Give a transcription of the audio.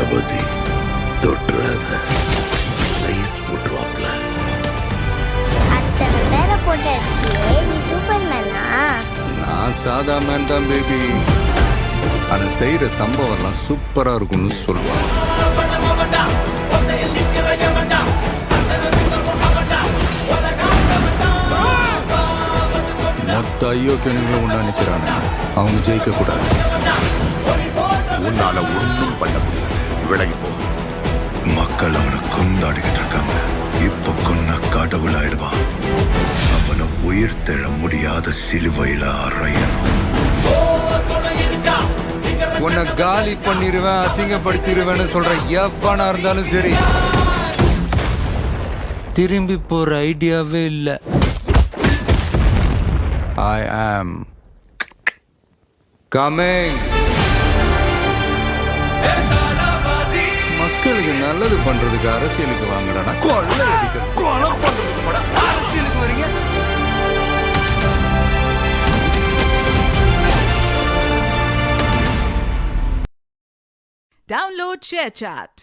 தளபதி தொட்டுறாத slice போட்டுவாப்ல. அத்தனை பேரை போட்டு அடிச்சியே நீ சூப்பர்மேனா? நான் சாதா மேன் தான் பேபி. அதை செய்யற சம்பவம்லாம் சூப்பரா இருக்கும்னு சொல்லுவாங்க. மொத்த ஐயோக்கியனுங்களும் உண்டா நிற்கிறாங்க. அவங்க ஜெயிக்க கூடாது. உன்னால ஒன்றும் பண்ண முடியாது. விலகி போ. மக்கள் அவனை கொண்டாடிக்கிட்டு இருக்காங்க. இப்ப கொன்ன கடவுள் ஆயிடுவான். அவனை உயிர் தெழ முடியாத சிலுவையில அறையணும். உன்னை காலி பண்ணிடுவேன், அசிங்கப்படுத்திடுவேன்னு சொல்ற எவனா இருந்தாலும் சரி, திரும்பி போற ஐடியாவே இல்லை. I am coming. மக்களுக்கு நல்லது பண்றதுக்கு அரசியலுக்கு வாங்கடா. கொலை அடிக்க கொலை பண்றதுக்கு கூட அரசியலுக்கு வரீங்க. Download ShareChat.